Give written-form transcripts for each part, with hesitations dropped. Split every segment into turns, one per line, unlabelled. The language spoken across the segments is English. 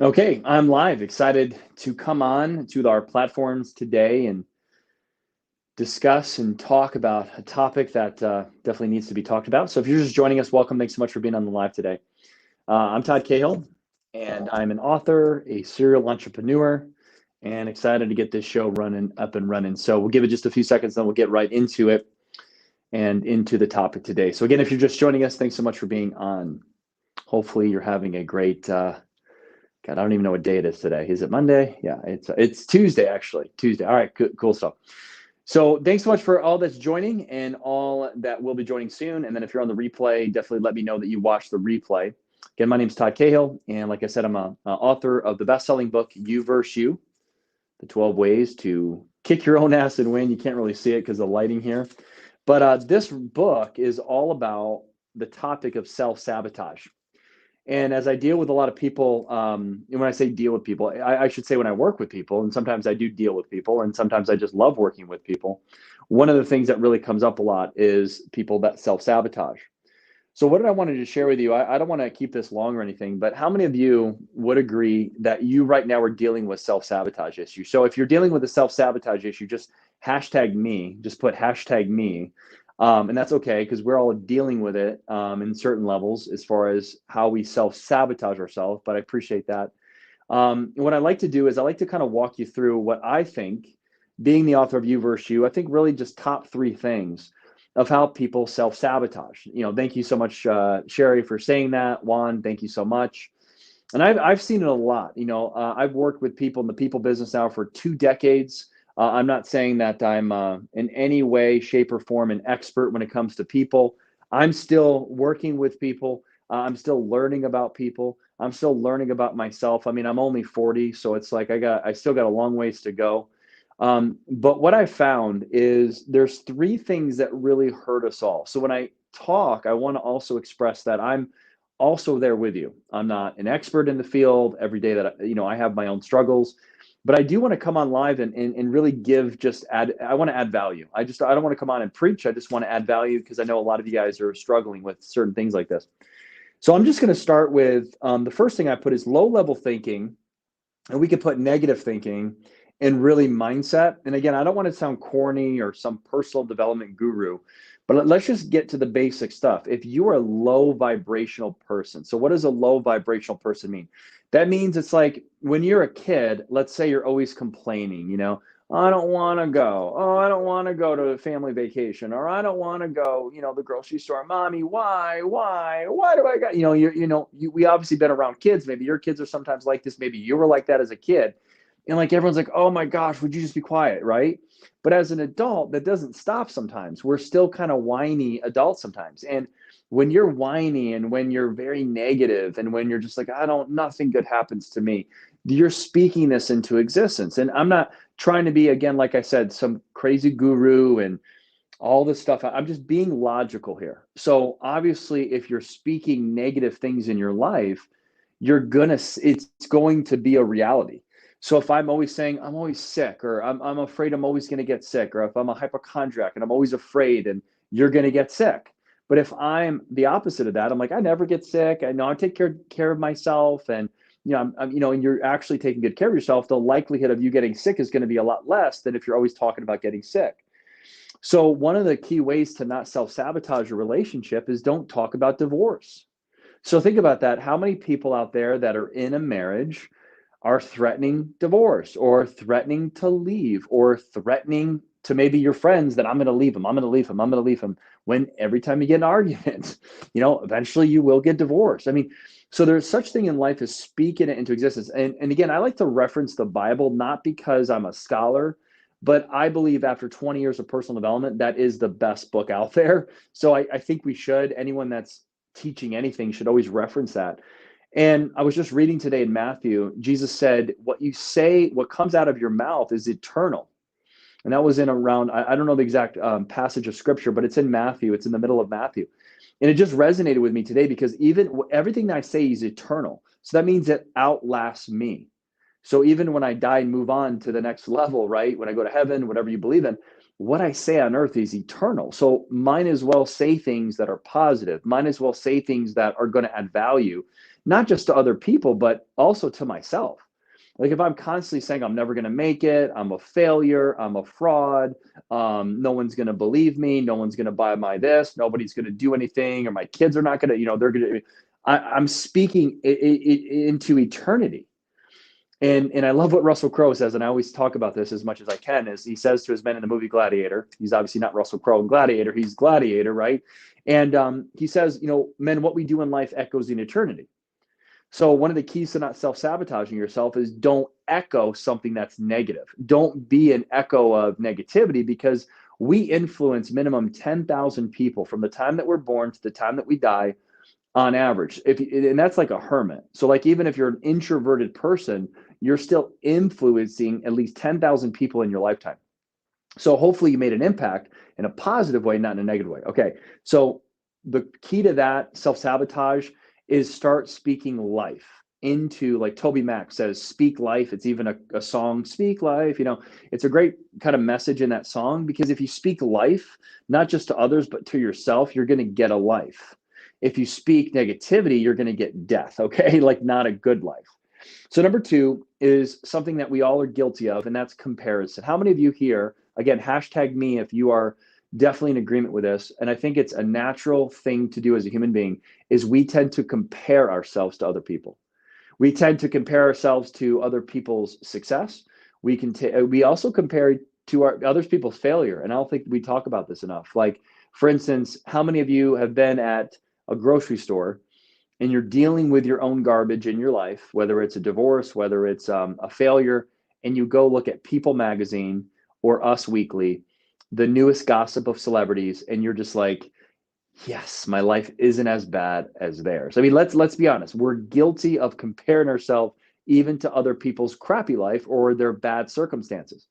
Okay, I'm live. Excited to come on to our platforms today and discuss and talk about a topic that definitely needs to be talked about. So, if you're just joining us, welcome. Thanks so much for being on the live today. I'm Todd Cahill, and I'm an author, a serial entrepreneur, and excited to get this show running up and running. So, we'll give it just a few seconds, then we'll get right into it and into the topic today. So, again, if you're just joining us, thanks so much for being on. Hopefully, you're having a great God, I don't even know what day it is today. Is it Monday? Yeah, it's Tuesday actually. Tuesday. All right, cool stuff. So thanks so much for all that's joining and all that will be joining soon. And then if you're on the replay, definitely let me know that you watched the replay. Again, my name is Todd Cahill, and like I said, I'm a author of the best-selling book You Versus You: The 12 Ways to Kick Your Own Ass and Win. You can't really see it because of the lighting here, but this book is all about the topic of self-sabotage. And as I deal with a lot of people, and when I say deal with people, I should say when I work with people, and sometimes I do deal with people, and sometimes I just love working with people. One of the things that really comes up a lot is people that self sabotage. So, what did I wanted to share with you? I don't want to keep this long or anything, but how many of you would agree that you right now are dealing with self sabotage issues? So, if you're dealing with a self sabotage issue, just hashtag me, just put hashtag me. And that's okay because we're all dealing with it in certain levels as far as how we self sabotage ourselves. But I appreciate that. What I like to do is I like to kind of walk you through what I think, being the author of You Versus You, I think really just top three things of how people self sabotage. Thank you so much, Sherry, for saying that. Juan, thank you so much. And I've seen it a lot. I've worked with people in the people business now for 2 decades. I'm not saying that I'm in any way, shape, or form an expert when it comes to people. I'm still working with people. I'm still learning about people. I'm still learning about myself. I mean, I'm only 40, so it's like I still got a long ways to go. But what I found is there's three things that really hurt us all. So when I talk, I want to also express that I'm also there with you. I'm not an expert in the field every day that I have my own struggles, but I do want to come on live and really give just add. I want to add value. I don't want to come on and preach. I just want to add value because I know a lot of you guys are struggling with certain things like this. So I'm just going to start with the first thing I put is low level thinking, and we could put negative thinking and really mindset. And again, I don't want to sound corny or some personal development guru, but let's just get to the basic stuff. If you are a low vibrational person, so what does a low vibrational person mean? That means it's like when you're a kid, let's say you're always complaining, I don't want to go. Oh, I don't want to go to a family vacation, or I don't want to go, the grocery store. Mommy, why do I got, we obviously been around kids. Maybe your kids are sometimes like this. Maybe you were like that as a kid. And like everyone's like, oh my gosh, would you just be quiet? Right. But as an adult, that doesn't stop sometimes. We're still kind of whiny adults sometimes. And when you're whiny and when you're very negative and when you're just like, nothing good happens to me, you're speaking this into existence. And I'm not trying to be, again, like I said, some crazy guru and all this stuff. I'm just being logical here. So obviously, if you're speaking negative things in your life, it's going to be a reality. So if I'm always saying I'm always sick, or I'm afraid I'm always going to get sick, or if I'm a hypochondriac and I'm always afraid and you're going to get sick. But if I'm the opposite of that, I'm like, I never get sick. I know I take care of myself. And and you're actually taking good care of yourself, the likelihood of you getting sick is going to be a lot less than if you're always talking about getting sick. So one of the key ways to not self-sabotage a relationship is don't talk about divorce. So think about that. How many people out there that are in a marriage are threatening divorce or threatening to leave or threatening to maybe your friends that I'm going to leave him, I'm going to leave him, I'm going to leave him, when every time you get an argument, eventually you will get divorced. I mean, so there's such thing in life as speaking it into existence. And again, I like to reference the Bible, not because I'm a scholar, but I believe after 20 years of personal development, that is the best book out there. So I think we should, anyone that's teaching anything should always reference that. And I was just reading today in Matthew, Jesus said, what you say, what comes out of your mouth is eternal. And that was in around, I don't know the exact passage of scripture, but it's in Matthew. It's in the middle of Matthew. And it just resonated with me today because even everything that I say is eternal. So that means it outlasts me. So even when I die and move on to the next level, right? When I go to heaven, whatever you believe in, what I say on earth is eternal. So might as well say things that are positive. Might as well say things that are going to add value, not just to other people, but also to myself. Like if I'm constantly saying I'm never going to make it, I'm a failure, I'm a fraud, no one's going to believe me, no one's going to buy my this, nobody's going to do anything, or my kids are not going to, they're going to. I'm speaking into eternity. And I love what Russell Crowe says, and I always talk about this as much as I can, is he says to his men in the movie Gladiator, he's obviously not Russell Crowe in Gladiator, he's Gladiator, right? And he says, men, what we do in life echoes in eternity. So one of the keys to not self-sabotaging yourself is don't echo something that's negative. Don't be an echo of negativity, because we influence minimum 10,000 people from the time that we're born to the time that we die on average. And that's like a hermit. So like even if you're an introverted person, you're still influencing at least 10,000 people in your lifetime. So hopefully you made an impact in a positive way, not in a negative way. Okay. So the key to that self-sabotage is start speaking life into, like Toby Mac says, speak life. It's even a song, speak life. It's a great kind of message in that song, because if you speak life, not just to others, but to yourself, you're going to get a life. If you speak negativity, you're going to get death. Okay. Like not a good life. So number two is something that we all are guilty of, and that's comparison. How many of you here, again, hashtag me if you are definitely in agreement with this, and I think it's a natural thing to do as a human being, is we tend to compare ourselves to other people. We tend to compare ourselves to other people's success. We also compare to other people's failure, and I don't think we talk about this enough. Like, for instance, how many of you have been at a grocery store and you're dealing with your own garbage in your life, whether it's a divorce, whether it's a failure, and you go look at People Magazine or Us Weekly, the newest gossip of celebrities, and you're just like, yes, my life isn't as bad as theirs. I mean, let's be honest. We're guilty of comparing ourselves even to other people's crappy life or their bad circumstances.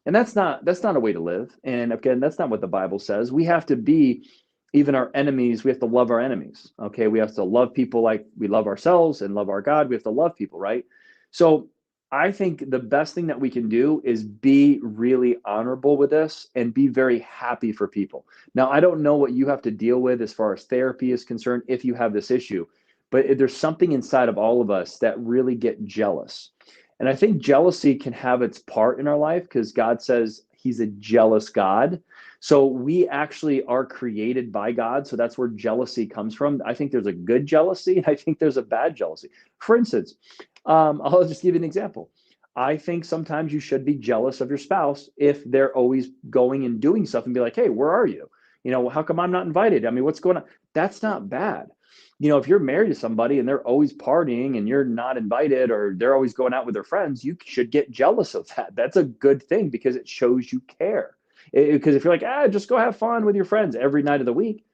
And that's not a way to live. And again, that's not what the Bible says. We have to be, even our enemies, we have to love our enemies. Okay. We have to love people like we love ourselves and love our God. We have to love people, right? So I think the best thing that we can do is be really honorable with this and be very happy for people. Now, I don't know what you have to deal with as far as therapy is concerned if you have this issue, but there's something inside of all of us that really get jealous. And I think jealousy can have its part in our life because God says he's a jealous God. So we actually are created by God. So that's where jealousy comes from. I think there's a good jealousy and I think there's a bad jealousy. For instance, I'll just give you an example. I think sometimes you should be jealous of your spouse if they're always going and doing stuff and be like, hey, where are you? How come I'm not invited? I mean, what's going on? That's not bad. If you're married to somebody and they're always partying and you're not invited, or they're always going out with their friends, you should get jealous of that. That's a good thing because it shows you care. Because if you're like, just go have fun with your friends every night of the week,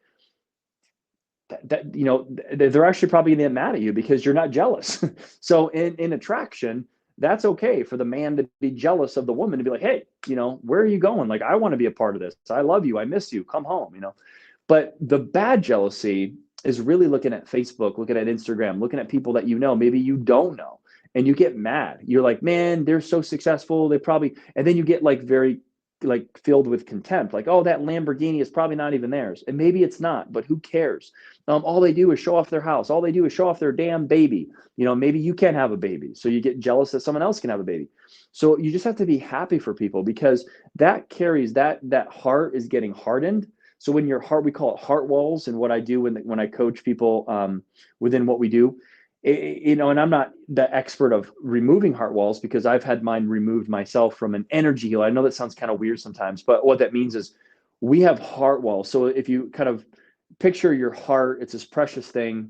they're actually probably going to get mad at you because you're not jealous. So in attraction, that's okay for the man to be jealous of the woman, to be like, hey, where are you going? Like, I want to be a part of this. I love you. I miss you. Come home. But the bad jealousy is really looking at Facebook, looking at Instagram, looking at people that maybe you don't know, and you get mad. You're like, man, they're so successful. They probably, and then you get like very like filled with contempt, like, oh, that Lamborghini is probably not even theirs. And maybe it's not, but who cares? All they do is show off their house. All they do is show off their damn baby. Maybe you can't have a baby. So you get jealous that someone else can have a baby. So you just have to be happy for people, because that carries that heart is getting hardened. So when your heart, we call it heart walls. And what I do when I coach people within what we do, and I'm not the expert of removing heart walls because I've had mine removed myself from an energy heal. I know that sounds kind of weird sometimes, but what that means is we have heart walls. So if you kind of picture your heart, it's this precious thing,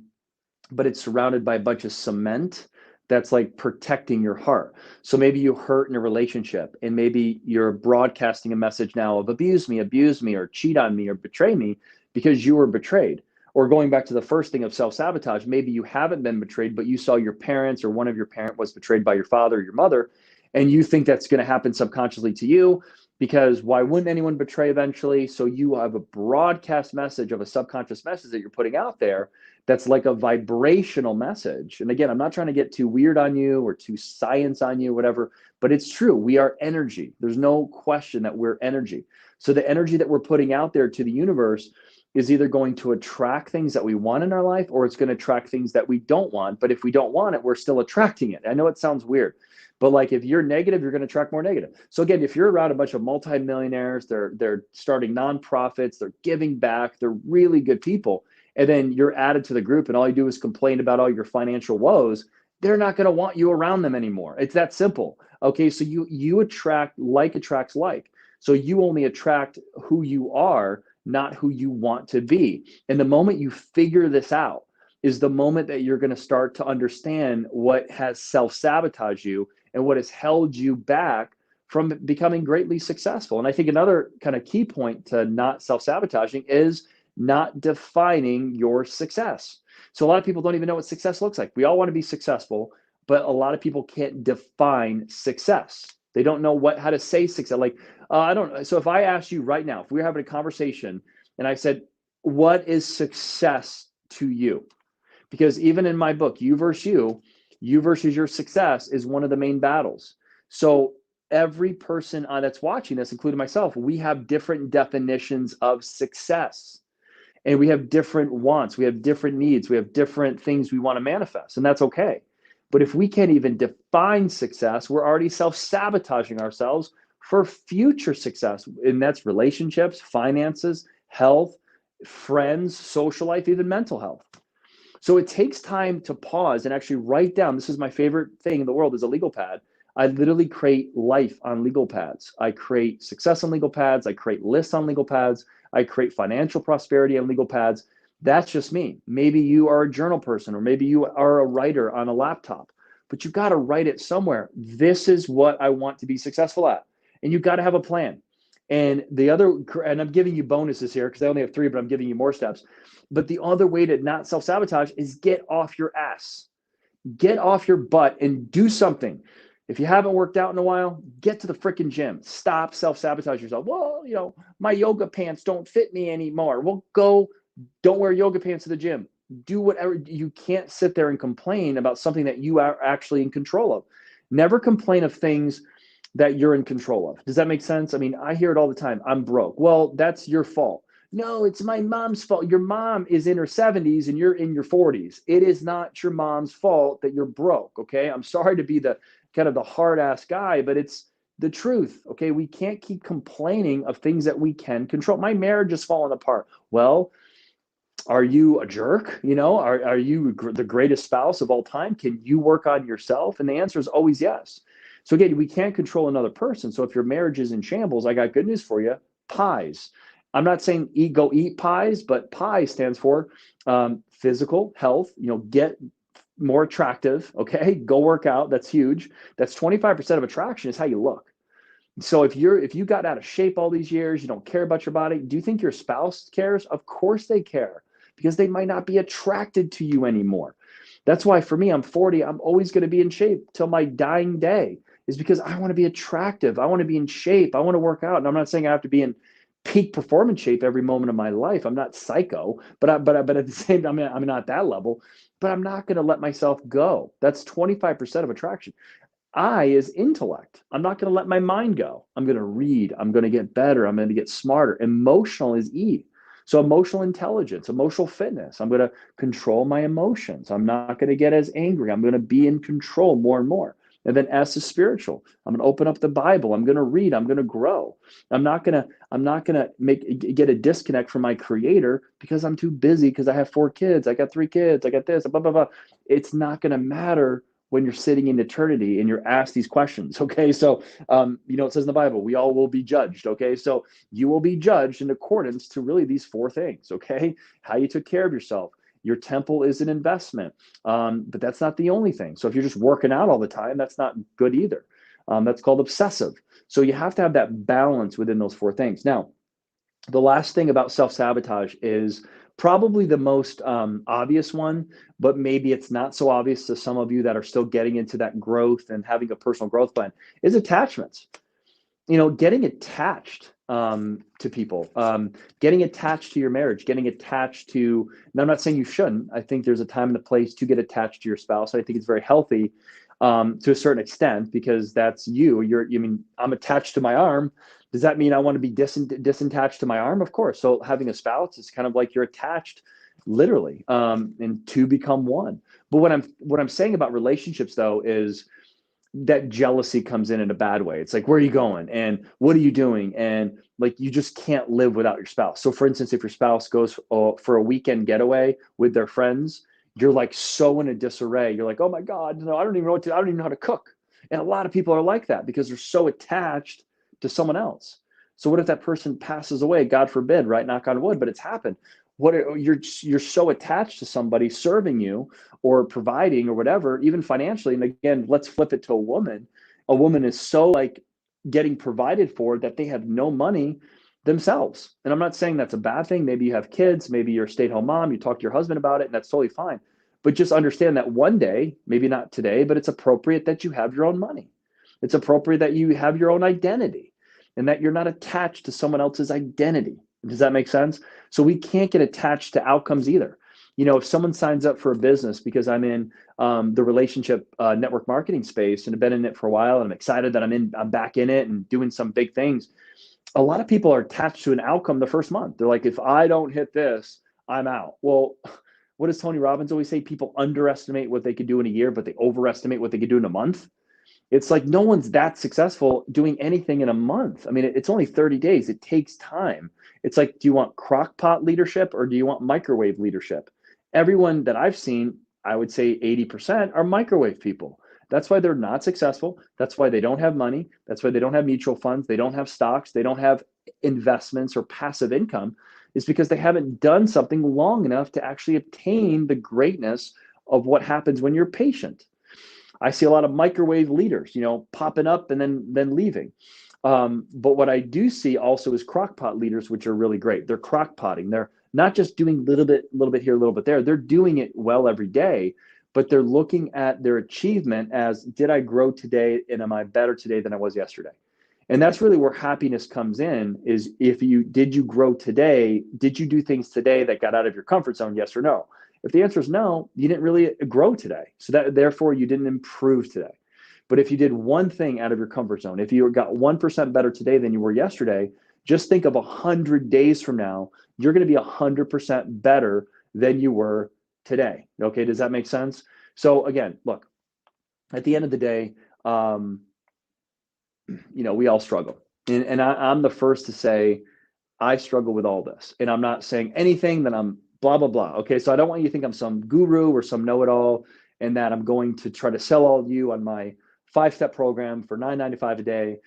but it's surrounded by a bunch of cement that's like protecting your heart. So maybe you hurt in a relationship and maybe you're broadcasting a message now of abuse me, or cheat on me, or betray me because you were betrayed. Or going back to the first thing of self-sabotage, maybe you haven't been betrayed, but you saw your parents or one of your parents was betrayed by your father or your mother, and you think that's going to happen subconsciously to you, because why wouldn't anyone betray eventually? So you have a broadcast message of a subconscious message that you're putting out there that's like a vibrational message. And again, I'm not trying to get too weird on you or too science on you, whatever, but it's true. We are energy. There's no question that we're energy. So the energy that we're putting out there to the universe, is either going to attract things that we want in our life, or it's going to attract things that we don't want. But if we don't want it, we're still attracting it. I know it sounds weird, but like if you're negative, you're going to attract more negative. So again, if you're around a bunch of multimillionaires, they're starting nonprofits, they're giving back, they're really good people, and then you're added to the group and all you do is complain about all your financial woes, they're not going to want you around them anymore. It's that simple. Okay, so you attract, like attracts like. So you only attract who you are, not who you want to be. And the moment you figure this out is the moment that you're going to start to understand what has self-sabotaged you and what has held you back from becoming greatly successful. And I think another kind of key point to not self-sabotaging is not defining your success. So a lot of people don't even know what success looks like. We all want to be successful, but a lot of people can't define success. They don't know how to say success. Like, I don't. So if I asked you right now, if we were having a conversation and I said, what is success to you? Because even in my book, you versus your success is one of the main battles. So every person that's watching this, including myself, we have different definitions of success. And we have different wants, we have different needs, we have different things we want to manifest, and that's okay. But if we can't even define success, we're already self-sabotaging ourselves for future success. And that's relationships, finances, health, friends, social life, even mental health. So it takes time to pause and actually write down. This is my favorite thing in the world is a legal pad. I literally create life on legal pads. I create success on legal pads. I create lists on legal pads. I create financial prosperity on legal pads. That's just me. Maybe you are a journal person, or maybe you are a writer on a laptop, but you've got to write it somewhere. This is what I want to be successful at. And you've got to have a plan. And I'm giving you bonuses here because I only have 3, but I'm giving you more steps. But the other way to not self-sabotage is get off your ass. Get off your butt and do something. If you haven't worked out in a while, get to the freaking gym. Stop self-sabotage yourself. Well, my yoga pants don't fit me anymore. Well, don't wear yoga pants to the gym. Do whatever. You can't sit there and complain about something that you are actually in control of. Never complain of things that you're in control of. Does that make sense? I mean, I hear it all the time. I'm broke. Well, that's your fault. No, it's my mom's fault. Your mom is in her 70s and you're in your 40s. It is not your mom's fault that you're broke, okay? I'm sorry to be the kind of the hard-ass guy, but it's the truth, okay? We can't keep complaining of things that we can control. My marriage is falling apart. Well, are you a jerk? Are you the greatest spouse of all time? Can you work on yourself? And the answer is always yes. So again, we can't control another person. So if your marriage is in shambles, I got good news for you. Pies. I'm not saying go eat pies, but PIE stands for physical health. Get more attractive. Okay, go work out. That's huge. That's 25% of attraction is how you look. So if you got out of shape all these years, you don't care about your body. Do you think your spouse cares? Of course they care, because they might not be attracted to you anymore. That's why for me, I'm 40. I'm always going to be in shape till my dying day, is because I want to be attractive. I want to be in shape. I want to work out. And I'm not saying I have to be in peak performance shape every moment of my life. I'm not psycho, but at the same time, I'm not that level, but I'm not going to let myself go. That's 25% of attraction. I is intellect. I'm not going to let my mind go. I'm going to read. I'm going to get better. I'm going to get smarter. Emotional is E. So emotional intelligence, emotional fitness. I'm going to control my emotions. I'm not going to get as angry. I'm going to be in control more and more. And then S is spiritual. I'm going to open up the Bible. I'm going to read. I'm going to grow. I'm not going to get a disconnect from my creator because I'm too busy, because I have 4 kids. I got 3 kids. I got this, blah, blah, blah. It's not going to matter when you're sitting in eternity and you're asked these questions. Okay. So, it says in the Bible, we all will be judged. Okay. So you will be judged in accordance to really these 4 things. Okay. How you took care of yourself. Your temple is an investment. But that's not the only thing. So if you're just working out all the time, that's not good either. That's called obsessive. So you have to have that balance within those 4 things. Now, the last thing about self-sabotage is probably the most obvious one, but maybe it's not so obvious to some of you that are still getting into that growth and having a personal growth plan, is attachments. Getting attached to people, getting attached to your marriage, getting attached to, and I'm not saying you shouldn't. I think there's a time and a place to get attached to your spouse. I think it's very healthy to a certain extent, because that's you. I mean, I'm attached to my arm. Does that mean I want to be disattached to my arm? Of course. So having a spouse is kind of like you're attached literally, and to become one. But what I'm saying about relationships though is that jealousy comes in a bad way. It's like, where are you going? And what are you doing? And like, you just can't live without your spouse. So for instance, if your spouse goes for a weekend getaway with their friends, you're like so in a disarray. You're like, oh my God, no, I don't even know I don't even know how to cook. And a lot of people are like that because they're so attached to someone else. So what if that person passes away? God forbid, right? Knock on wood, but it's happened. You're so attached to somebody serving you or providing or whatever, even financially. And again, let's flip it to a woman. A woman is so like getting provided for that they have no money themselves. And I'm not saying that's a bad thing. Maybe you have kids, maybe you're a stay-at-home mom, you talk to your husband about it, and that's totally fine. But just understand that one day, maybe not today, but it's appropriate that you have your own money. It's appropriate that you have your own identity and that you're not attached to someone else's identity. Does that make sense? So we can't get attached to outcomes either. You know, if someone signs up for a business because I'm in the relationship network marketing space and have been in it for a while, and I'm excited that I'm back in it and doing some big things. A lot of people are attached to an outcome the first month. They're like, if I don't hit this, I'm out. Well, what does Tony Robbins always say? People underestimate what they could do in a year, but they overestimate what they could do in a month. It's like no one's that successful doing anything in a month. I mean, it's only 30 days. It takes time. It's like, do you want crock pot leadership or do you want microwave leadership? Everyone that I've seen, I would say 80% are microwave people. That's why they're not successful. That's why they don't have money. That's why they don't have mutual funds. They don't have stocks. They don't have investments or passive income. Is because they haven't done something long enough to actually obtain the greatness of what happens when you're patient. I see a lot of microwave leaders, you know, popping up and then leaving. But what I do see also is crockpot leaders, which are really great. They're crockpotting. They're not just doing a little bit here, a little bit there. They're doing it well every day, but they're looking at their achievement as, did I grow today and am I better today than I was yesterday? And that's really where happiness comes in, is did you grow today? Did you do things today that got out of your comfort zone? Yes or no? If the answer is no, you didn't really grow today. So that therefore you didn't improve today. But if you did one thing out of your comfort zone, if you got 1% better today than you were yesterday, just think of 100 days from now, you're going to be 100% better than you were today. Okay, does that make sense? So again, look, at the end of the day, you know, we all struggle. And I'm the first to say, I struggle with all this. And I'm not saying anything that I'm blah, blah, blah. Okay. So I don't want you to think I'm some guru or some know-it-all and that I'm going to try to sell all of you on my 5-step program for $9.95 a day.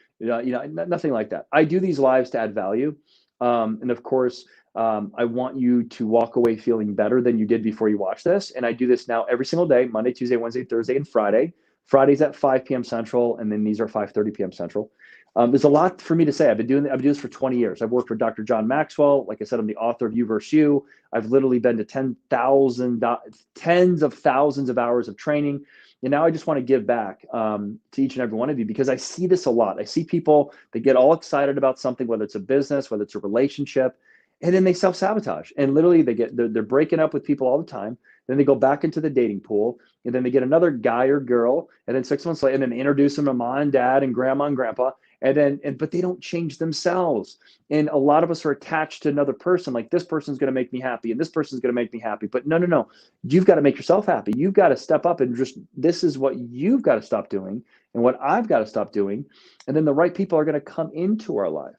Nothing like that. I do these lives to add value. And of course, I want you to walk away feeling better than you did before you watch this. And I do this now every single day, Monday, Tuesday, Wednesday, Thursday, and Friday. Friday's at 5 p.m. Central, and then these are 5:30 p.m. Central. There's a lot for me to say. I've been doing this for 20 years. I've worked for Dr. John Maxwell. Like I said, I'm the author of You Versus You. I've literally been to tens of thousands of hours of training. And now I just want to give back to each and every one of you, because I see this a lot. I see people that get all excited about something, whether it's a business, whether it's a relationship, and then they self-sabotage. And literally they're breaking up with people all the time. Then they go back into the dating pool, and then they get another guy or girl, and then 6 months later, and then they introduce them to mom and dad and grandma and grandpa, but they don't change themselves. And a lot of us are attached to another person, like this person's going to make me happy, and this person's going to make me happy. But no, you've got to make yourself happy. You've got to step up and this is what you've got to stop doing, and what I've got to stop doing, and then the right people are going to come into our life.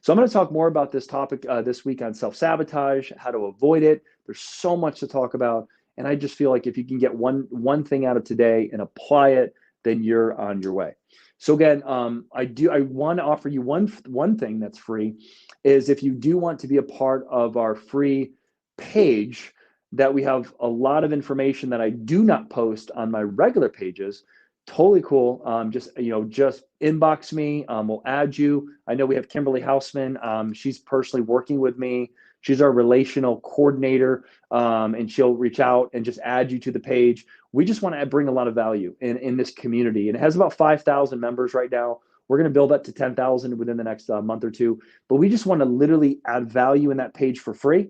So I'm going to talk more about this topic this week on self-sabotage, how to avoid it. There's so much to talk about. And I just feel like if you can get one thing out of today and apply it, then you're on your way. So again, I want to offer you one thing that's free, is if you do want to be a part of our free page, that we have a lot of information that I do not post on my regular pages. Totally cool. Just inbox me. We'll add you. I know we have Kimberly Hausman. She's personally working with me. She's our relational coordinator, and she'll reach out and just add you to the page. We just want to bring a lot of value in this community. And it has about 5,000 members right now. We're going to build up to 10,000 within the next month or two, but we just want to literally add value in that page for free.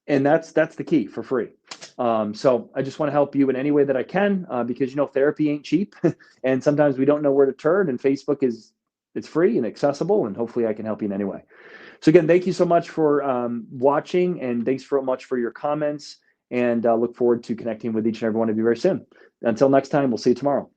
And that's the key, for free. So I just want to help you in any way that I can, because therapy ain't cheap, and sometimes we don't know where to turn. And Facebook it's free and accessible, and hopefully I can help you in any way. So again, thank you so much for watching, and thanks so much for your comments. And look forward to connecting with each and every one of you very soon. Until next time, we'll see you tomorrow.